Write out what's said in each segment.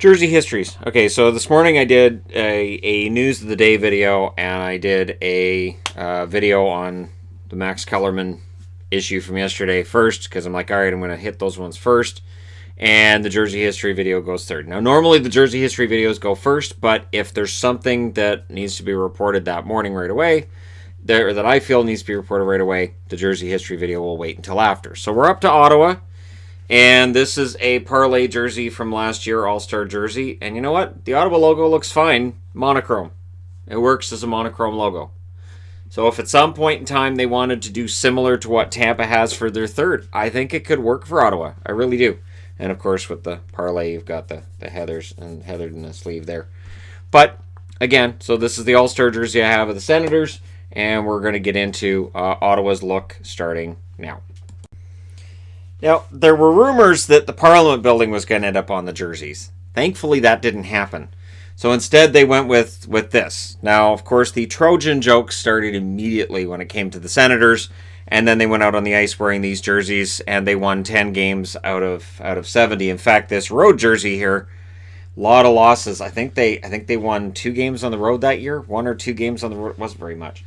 Jersey histories. Okay, so this morning I did a news of the day video, and I did a video on the Max Kellerman issue from yesterday first, because I'm like, all right, I'm going to hit those ones first, and the Jersey history video goes third. Now, normally the Jersey history videos go first, but if there's something that needs to be reported that morning right away, that I feel needs to be reported right away, the Jersey history video will wait until after. So we're up to Ottawa. And this is a parlay jersey from last year, All-Star jersey. And you know what? The Ottawa logo looks fine. Monochrome. It works as a monochrome logo. So if at some point in time they wanted to do similar to what Tampa has for their third, I think it could work for Ottawa. I really do. And of course with the parlay, you've got the heathers and heathered in the sleeve there. But again, so this is the All-Star jersey I have of the Senators. And we're going to get into Ottawa's look starting now. Now, there were rumors that the Parliament building was going to end up on the jerseys. Thankfully, that didn't happen. So instead, they went with this. Now, of course, the Trojan joke started immediately when it came to the Senators, and then they went out on the ice wearing these jerseys, and they won 10 games out of 70. In fact, this road jersey here, a lot of losses. I think they won 2 games on the road that year. 1 or 2 games on the road. It wasn't very much.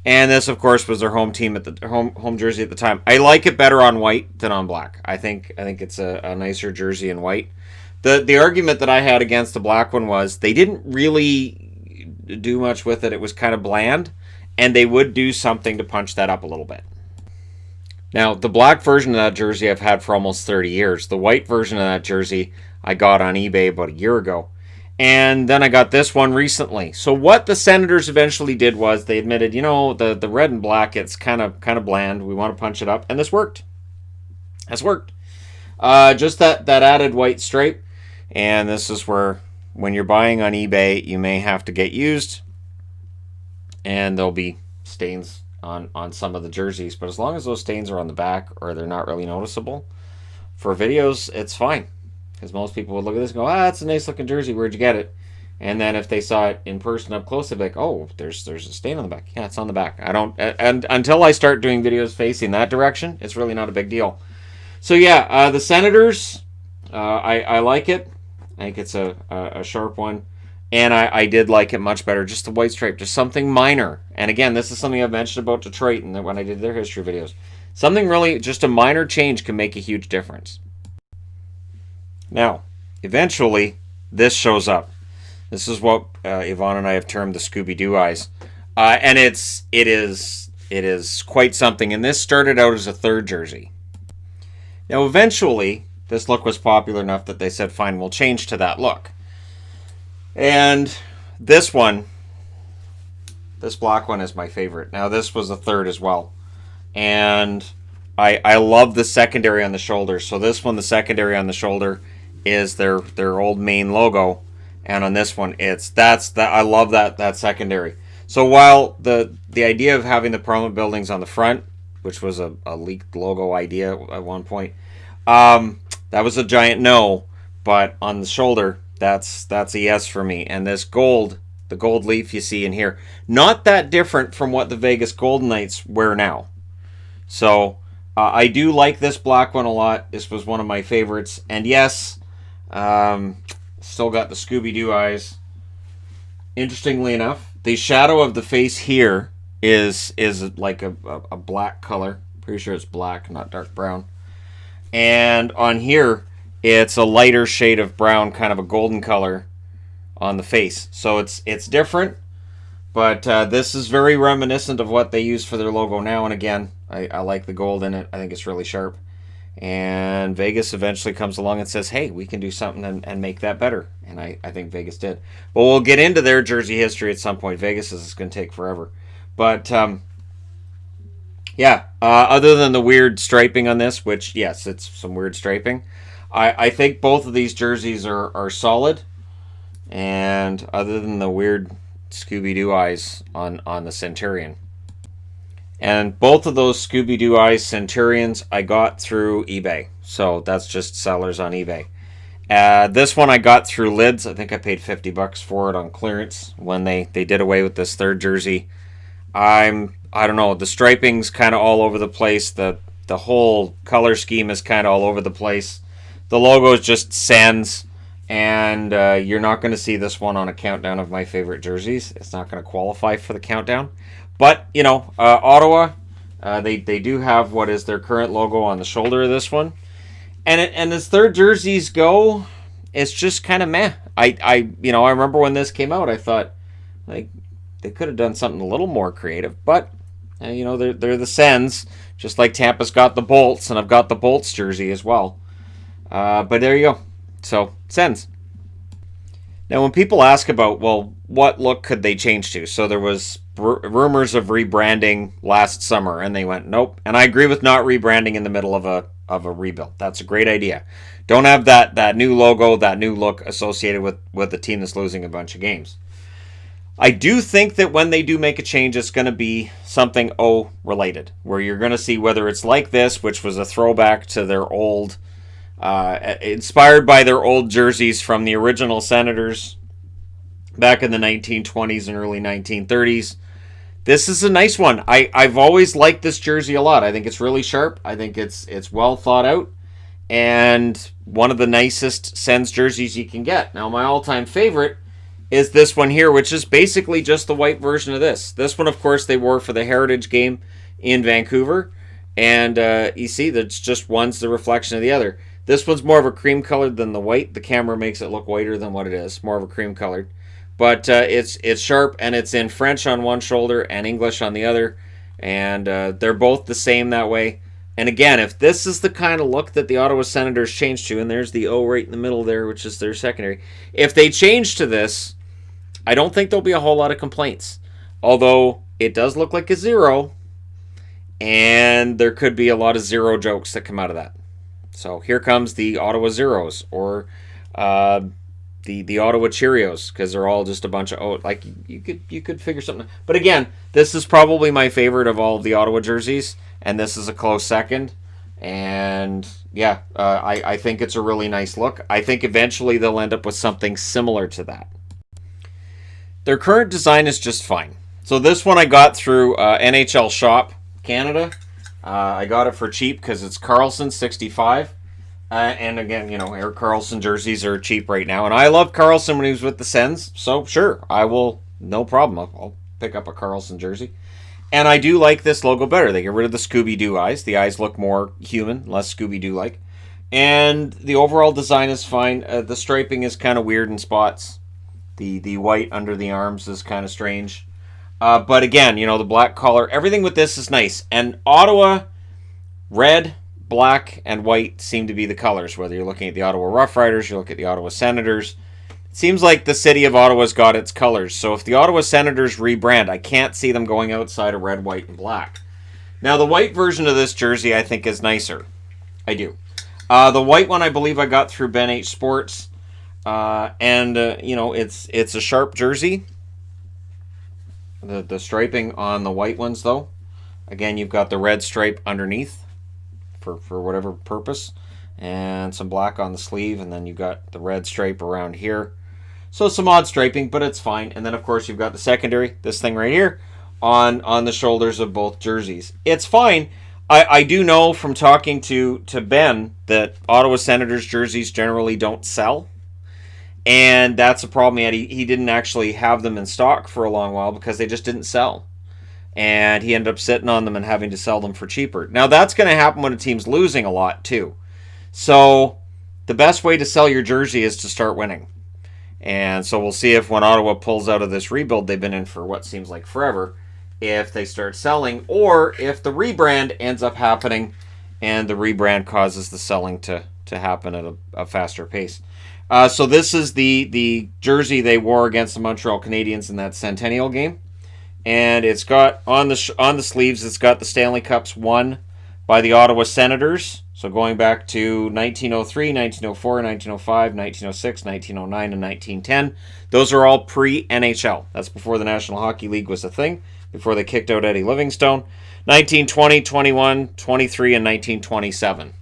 And this, of course, was their home team at the home jersey at the time. I like it better on white than on black. I think it's a nicer jersey in white. The argument that I had against the black one was they didn't really do much with it. It was kind of bland, and they would do something to punch that up a little bit. Now, the black version of that jersey I've had for almost 30 years. The white version of that jersey I got on eBay about a year ago. And then I got this one recently. So what the Senators eventually did was they admitted, the red and black, it's kind of bland. We want to punch it up. And this worked. This worked. Just that added white stripe. And this is where, when you're buying on eBay, you may have to get used. And there'll be stains on some of the jerseys. But as long as those stains are on the back or they're not really noticeable, for videos, it's fine. Because most people would look at this and go, that's a nice looking jersey. Where'd you get it? And then if they saw it in person up close, they'd be like, oh, there's a stain on the back. Yeah, it's on the back. And until I start doing videos facing that direction, it's really not a big deal. So yeah, the Senators, I like it. I think it's a sharp one. And I did like it much better. Just the white stripe, just something minor. And again, this is something I've mentioned about Detroit and when I did their history videos. Something really, just a minor change can make a huge difference. Now, eventually, this shows up. This is what Yvonne and I have termed the Scooby-Doo eyes. And it is quite something. And this started out as a third jersey. Now, eventually, this look was popular enough that they said, fine, we'll change to that look. And this one, this black one is my favorite. Now, this was a third as well. And I love the secondary on the shoulder. So this one, the secondary on the shoulder, is their old main logo, and on this one I love that secondary. So while the idea of having the Parliament buildings on the front, which was a leaked logo idea at one point, that was a giant no, but on the shoulder that's a yes for me. And this gold, the gold leaf you see in here, not that different from what the Vegas Golden Knights wear now. So I do like this black one a lot. This was one of my favorites, and yes, still got the Scooby-Doo eyes. Interestingly enough, the shadow of the face here is like a black color. Pretty sure it's black, not dark brown. And on here, it's a lighter shade of brown, kind of a golden color on the face. So it's different, but this is very reminiscent of what they use for their logo now. And again, I like the gold in it. I think it's really sharp. And Vegas eventually comes along and says, hey, we can do something and make that better. And I think Vegas did. But we'll get into their jersey history at some point. Vegas is going to take forever. But, other than the weird striping on this, which, yes, it's some weird striping, I think both of these jerseys are solid. And other than the weird Scooby-Doo eyes on the Centurion. And both of those Scooby-Doo eyes Centurions I got through eBay. So that's just sellers on eBay. This one I got through Lids. I think I paid $50 for it on clearance when they did away with this third jersey. I don't know, the striping's kind of all over the place. The whole color scheme is kind of all over the place. The logo is just Sens. And you're not going to see this one on a countdown of my favorite jerseys. It's not going to qualify for the countdown. But, Ottawa, they do have what is their current logo on the shoulder of this one. And as their jerseys go, it's just kind of meh. I remember when this came out, I thought, like, they could have done something a little more creative. But, they're the Sens, just like Tampa's got the Bolts, and I've got the Bolts jersey as well. But there you go. So, Sens. Now, when people ask about, well, what look could they change to? So there was rumors of rebranding last summer, and they went, nope. And I agree with not rebranding in the middle of a rebuild. That's a great idea. Don't have that new logo, that new look associated with a team that's losing a bunch of games. I do think that when they do make a change, it's going to be something related, where you're going to see whether it's like this, which was a throwback to their old, inspired by their old jerseys from the original Senators back in the 1920s and early 1930s. This is a nice one. I've always liked this jersey a lot. I think it's really sharp. I think it's well thought out, and one of the nicest Sens jerseys you can get. Now, my all-time favorite is this one here, which is basically just the white version of this. This one, of course, they wore for the Heritage game in Vancouver, and you see that's just one's the reflection of the other. This one's more of a cream colored than the white. The camera makes it look whiter than what it is, more of a cream colored. But it's sharp, and it's in French on one shoulder and English on the other, and they're both the same that way. And again, if this is the kind of look that the Ottawa Senators changed to, and there's the O right in the middle there, which is their secondary, if they change to this, I don't think there'll be a whole lot of complaints. Although it does look like a zero, and there could be a lot of zero jokes that come out of that. So here comes the Ottawa Zeros, or the Ottawa Cheerios, because they're all just a bunch of you could figure something. But again, this is probably my favorite of all of the Ottawa jerseys, and this is a close second. And yeah, I think it's a really nice look. I think eventually they'll end up with something similar to that. Their current design is just fine. So this one I got through NHL Shop Canada. I got it for cheap because it's Carlson 65. And again, Erik Karlsson jerseys are cheap right now. And I loved Karlsson when he was with the Sens. So sure, I will, no problem. I'll pick up a Karlsson jersey. And I do like this logo better. They get rid of the Scooby-Doo eyes. The eyes look more human, less Scooby-Doo-like. And the overall design is fine. The striping is kind of weird in spots. The white under the arms is kind of strange. But again, the black collar, everything with this is nice. And Ottawa, red, black, and white seem to be the colors. Whether you're looking at the Ottawa Rough Riders, you look at the Ottawa Senators. It seems like the city of Ottawa's got its colors. So if the Ottawa Senators rebrand, I can't see them going outside of red, white, and black. Now, the white version of this jersey, I think, is nicer. I do. The white one, I believe I got through Ben H Sports. It's a sharp jersey. The striping on the white ones, though, again, you've got the red stripe underneath for whatever purpose, and some black on the sleeve, and then you've got the red stripe around here. So some odd striping, but it's fine. And then, of course, you've got the secondary, this thing right here, on the shoulders of both jerseys. It's fine. I do know from talking to Ben that Ottawa Senators jerseys generally don't sell. And that's a problem he had. He didn't actually have them in stock for a long while because they just didn't sell. And he ended up sitting on them and having to sell them for cheaper. Now, that's going to happen when a team's losing a lot, too. So, the best way to sell your jersey is to start winning. And so we'll see if when Ottawa pulls out of this rebuild they've been in for what seems like forever, if they start selling, or if the rebrand ends up happening and the rebrand causes the selling to happen at a faster pace. So this is the jersey they wore against the Montreal Canadiens in that Centennial game. And it's got, on the sleeves, it's got the Stanley Cups won by the Ottawa Senators. So going back to 1903, 1904, 1905, 1906, 1909, and 1910. Those are all pre-NHL. That's before the National Hockey League was a thing, before they kicked out Eddie Livingstone. 1920, 21, 23, and 1927.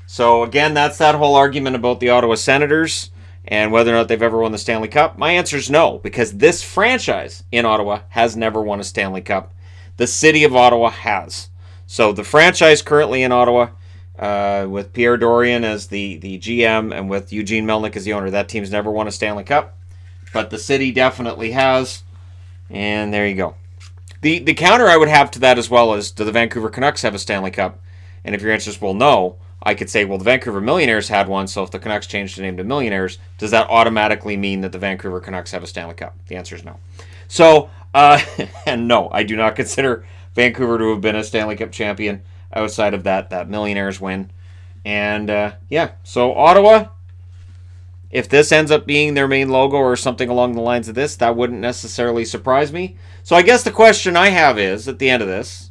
So again, that's that whole argument about the Ottawa Senators and whether or not they've ever won the Stanley Cup. My answer is no, because this franchise in Ottawa has never won a Stanley Cup. The city of Ottawa has. So the franchise currently in Ottawa with Pierre Dorian as the GM and with Eugene Melnyk as the owner. That team's never won a Stanley Cup, but the city definitely has. And there you go. The counter I would have to that as well is, do the Vancouver Canucks have a Stanley Cup? And if your answer is, well, no, I could say, well, the Vancouver Millionaires had one, so if the Canucks changed the name to Millionaires, does that automatically mean that the Vancouver Canucks have a Stanley Cup? The answer is no. So, and no, I do not consider Vancouver to have been a Stanley Cup champion outside of that Millionaires win. And, yeah, so Ottawa, if this ends up being their main logo or something along the lines of this, that wouldn't necessarily surprise me. So I guess the question I have is, at the end of this,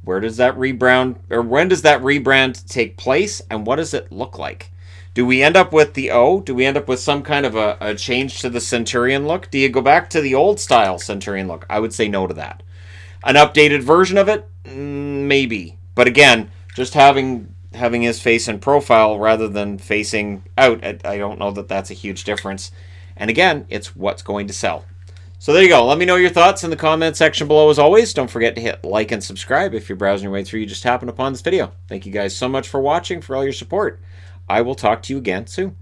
where does that rebrand, or when does that rebrand take place, and what does it look like? Do we end up with the O? Do we end up with some kind of a change to the Centurion look? Do you go back to the old style Centurion look? I would say no to that. An updated version of it? Maybe. But again, just having his face in profile rather than facing out, I don't know that that's a huge difference. And again, it's what's going to sell. So there you go. Let me know your thoughts in the comment section below as always. Don't forget to hit like and subscribe if you're browsing your way through. You just happened upon this video. Thank you guys so much for watching, for all your support. I will talk to you again soon.